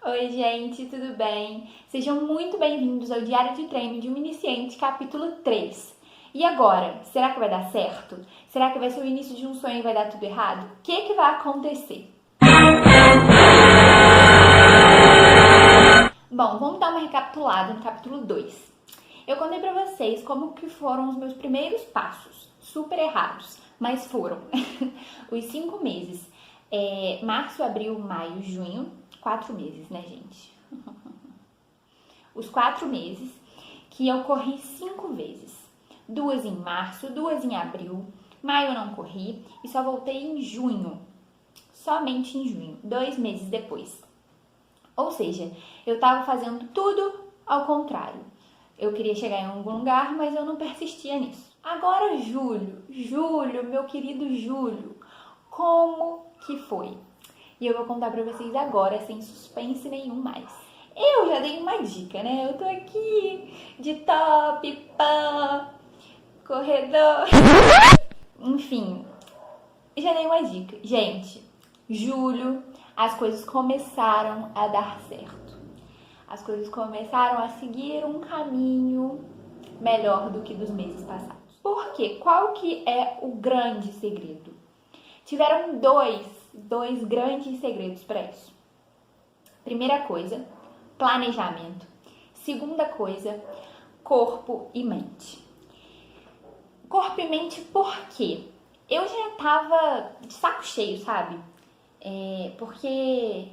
Oi, gente, tudo bem? Sejam muito bem-vindos ao Diário de Treino de um Iniciante, capítulo 3. E agora, será que vai dar certo? Será que vai ser o início de um sonho e vai dar tudo errado? O que vai acontecer? Bom, vamos dar uma recapitulada no capítulo 2. Eu contei pra vocês como que foram os meus primeiros passos, super errados, mas foram. Os 5 meses, março, abril, maio, junho, 4 meses, né, gente? Os 4 meses que eu corri 5 vezes. 2 em março, 2 em abril, maio eu não corri e só voltei em junho. Somente em junho, 2 meses depois. Ou seja, eu estava fazendo tudo ao contrário. Eu queria chegar em algum lugar, mas eu não persistia nisso. Agora, Julho, meu querido Julho, como que foi? E eu vou contar pra vocês agora, sem suspense nenhum mais. Eu já dei uma dica, né? Eu tô aqui de top, pã, corredor. Enfim, já dei uma dica. Gente, julho, as coisas começaram a dar certo. As coisas começaram a seguir um caminho melhor do que dos meses passados. Por quê? Qual que é o grande segredo? Tiveram dois grandes segredos para isso. Primeira coisa, planejamento. Segunda coisa, corpo e mente. Corpo e mente por quê? Eu já tava de saco cheio, sabe? Porque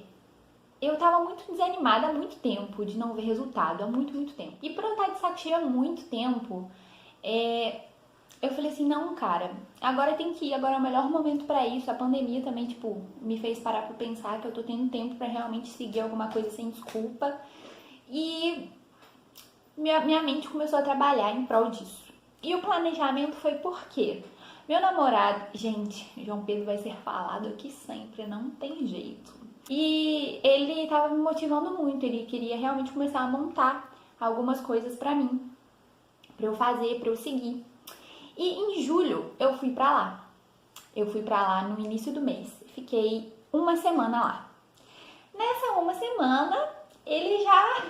eu tava muito desanimada há muito tempo de não ver resultado, há muito tempo. E por eu estar de saco cheio há muito tempo, eu falei assim, não, cara, agora tem que ir, agora é o melhor momento pra isso. A pandemia também, tipo, me fez parar pra pensar que eu tô tendo tempo pra realmente seguir alguma coisa sem desculpa. E minha mente começou a trabalhar em prol disso. E o planejamento foi por quê? Meu namorado, gente, João Pedro vai ser falado aqui sempre, não tem jeito. E ele tava me motivando muito, ele queria realmente começar a montar algumas coisas pra mim, pra eu fazer, pra eu seguir. E em julho eu fui pra lá. Eu fui pra lá no início do mês. Fiquei uma semana lá. Nessa uma semana, ele já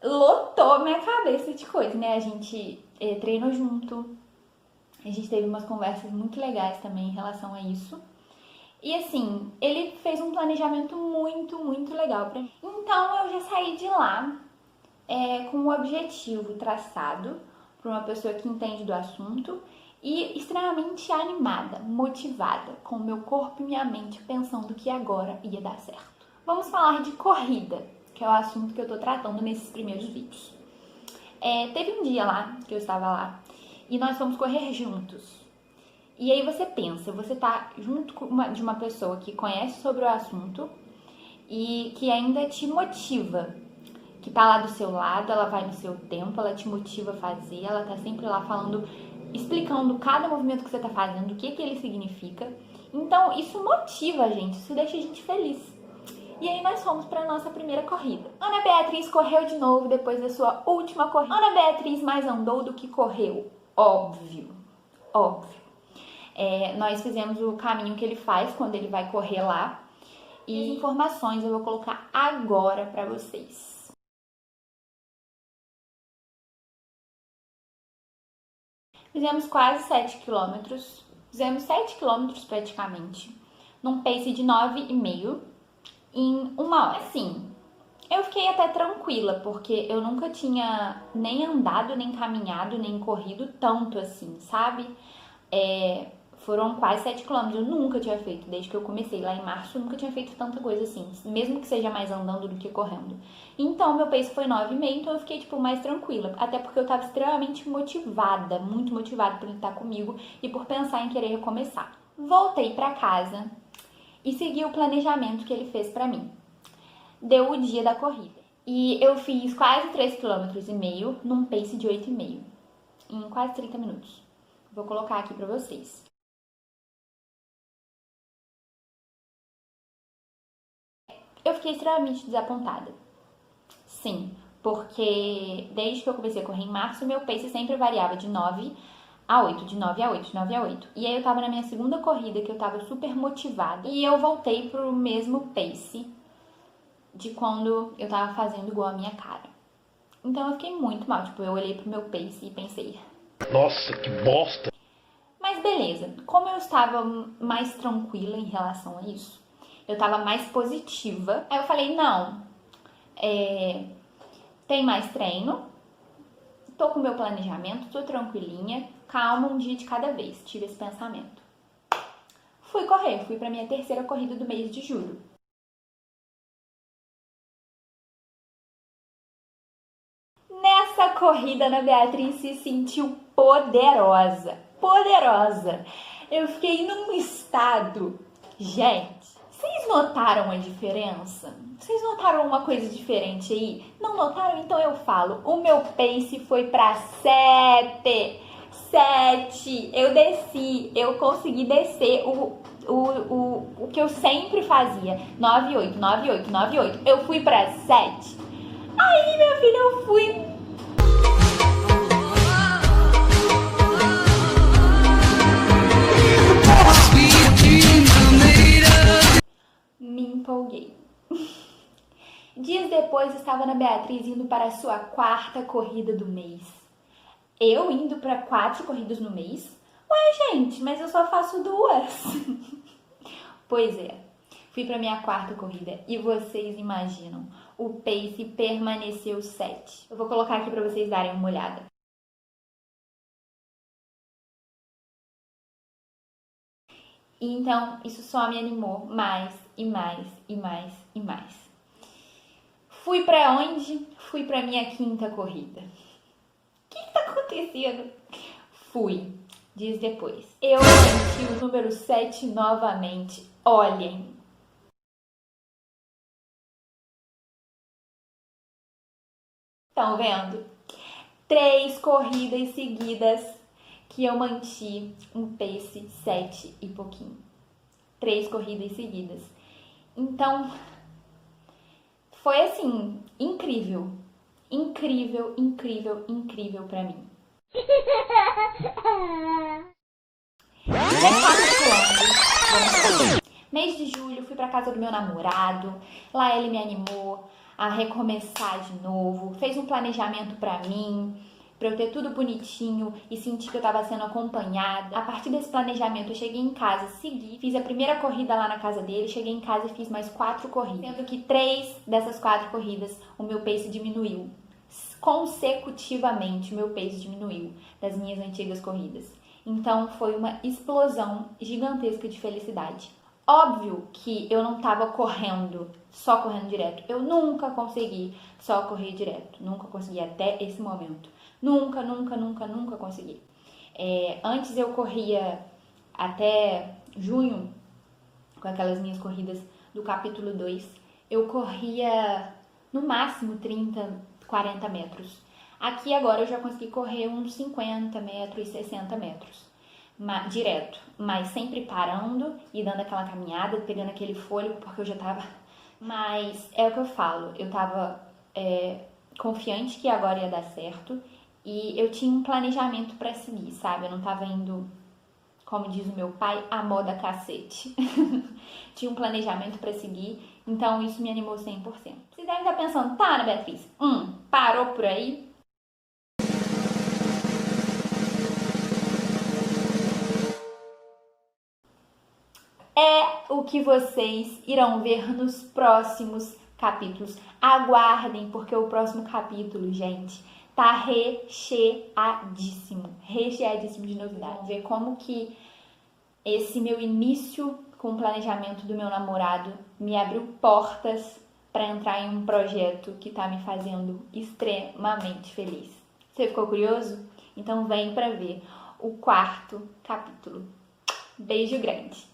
lotou minha cabeça de coisa, né? A gente treinou junto. A gente teve umas conversas muito legais também em relação a isso. E assim, ele fez um planejamento muito legal pra mim. Então eu já saí de lá com um objetivo traçado por uma pessoa que entende do assunto e extremamente animada, motivada, com o meu corpo e minha mente pensando que agora ia dar certo. Vamos falar de corrida, que é o assunto que eu tô tratando nesses primeiros vídeos. Teve um dia lá, que eu estava lá, e nós fomos correr juntos. E aí você pensa, você tá junto de uma pessoa que conhece sobre o assunto e que ainda te motiva, que tá lá do seu lado, ela vai no seu tempo, ela te motiva a fazer, ela tá sempre lá falando, explicando cada movimento que você tá fazendo, o que ele significa. Então, isso motiva a gente, isso deixa a gente feliz. E aí nós fomos para nossa primeira corrida. Ana Beatriz correu de novo depois da sua última corrida. Ana Beatriz mais andou do que correu, óbvio. Nós fizemos o caminho que ele faz quando ele vai correr lá. E informações eu vou colocar agora para vocês. Fizemos quase 7 quilômetros. Fizemos 7 quilômetros praticamente. Num pace de 9,5 em 1 hora. Assim, eu fiquei até tranquila, porque eu nunca tinha nem andado, nem caminhado, nem corrido tanto assim, sabe? Foram quase 7 quilômetros, eu nunca tinha feito, desde que eu comecei lá em março, eu nunca tinha feito tanta coisa assim, mesmo que seja mais andando do que correndo. Então, meu pace foi 9,5, então eu fiquei, tipo, mais tranquila, até porque eu tava extremamente motivada, muito motivada por ele estar comigo e por pensar em querer recomeçar. Voltei pra casa e segui o planejamento que ele fez pra mim. Deu o dia da corrida. E eu fiz quase 3,5 km num pace de 8,5, em quase 30 minutos. Vou colocar aqui pra vocês. Eu fiquei extremamente desapontada. Sim, porque desde que eu comecei a correr em março, meu pace sempre variava de 9 a 8, de 9 a 8, de 9 a 8. E aí eu tava na minha segunda corrida, que eu tava super motivada, e eu voltei pro mesmo pace de quando eu tava fazendo igual a minha cara. Então eu fiquei muito mal, tipo, eu olhei pro meu pace e pensei... Nossa, que bosta! Mas beleza, como eu estava mais tranquila em relação a isso, eu tava mais positiva, aí eu falei, não, tem mais treino, tô com o meu planejamento, tô tranquilinha, calma, um dia de cada vez, tive esse pensamento. Fui correr, fui pra minha terceira corrida do mês de julho. Nessa corrida, Ana Beatriz se sentiu poderosa, poderosa. Eu fiquei num estado... Gente, vocês notaram a diferença? Vocês notaram uma coisa diferente aí? Não notaram? Então eu falo. O meu pace foi pra 7. 7. Eu desci. Eu consegui descer o que eu sempre fazia. 9,8, 9,8, 9,8. Eu fui pra 7. Aí, minha filha, eu fui... Me empolguei. Dias depois, estava Ana Beatriz indo para a sua 4ª corrida do mês. Eu indo para 4 corridas no mês? Ué, gente, mas eu só faço 2. Pois é, fui para minha 4ª corrida e vocês imaginam, o pace permaneceu 7. Eu vou colocar aqui para vocês darem uma olhada. Então, isso só me animou mais e mais e mais e mais. Fui pra onde? Fui pra minha 5ª corrida. O que tá acontecendo? Fui, dias depois. Eu senti o número 7 novamente. Olhem. Estão vendo? 3 corridas seguidas que eu mantive um pace 7 e pouquinho. 3 corridas seguidas. Então, foi assim, incrível. Incrível, incrível, incrível pra mim. Recapitulando, mês de julho, fui pra casa do meu namorado. Lá ele me animou a recomeçar de novo. Fez um planejamento pra mim, pra eu ter tudo bonitinho e sentir que eu tava sendo acompanhada. A partir desse planejamento, eu cheguei em casa, segui, fiz a primeira corrida lá na casa dele, cheguei em casa e fiz mais 4 corridas. Sendo que 3 dessas 4 corridas, o meu pace diminuiu. Consecutivamente, o meu pace diminuiu das minhas antigas corridas. Então, foi uma explosão gigantesca de felicidade. Óbvio que eu não tava correndo, só correndo direto. Eu nunca consegui só correr direto. Nunca consegui até esse momento. Nunca, nunca, nunca, nunca consegui. Antes eu corria até junho, com aquelas minhas corridas do capítulo 2. Eu corria no máximo 30, 40 metros. Aqui agora eu já consegui correr uns 50 metros, 60 metros. Direto, mas sempre parando e dando aquela caminhada, pegando aquele fôlego, porque eu já tava... Mas é o que eu falo, eu tava confiante que agora ia dar certo e eu tinha um planejamento pra seguir, sabe? Eu não tava indo, como diz o meu pai, a moda cacete. Tinha um planejamento pra seguir, então isso me animou 100%. Vocês devem estar pensando, tá, Ana Beatriz, parou por aí? É o que vocês irão ver nos próximos capítulos. Aguardem, porque o próximo capítulo, gente, tá recheadíssimo. Recheadíssimo de novidades. Vamos ver como que esse meu início com o planejamento do meu namorado me abriu portas para entrar em um projeto que tá me fazendo extremamente feliz. Você ficou curioso? Então vem para ver o 4º capítulo. Beijo grande!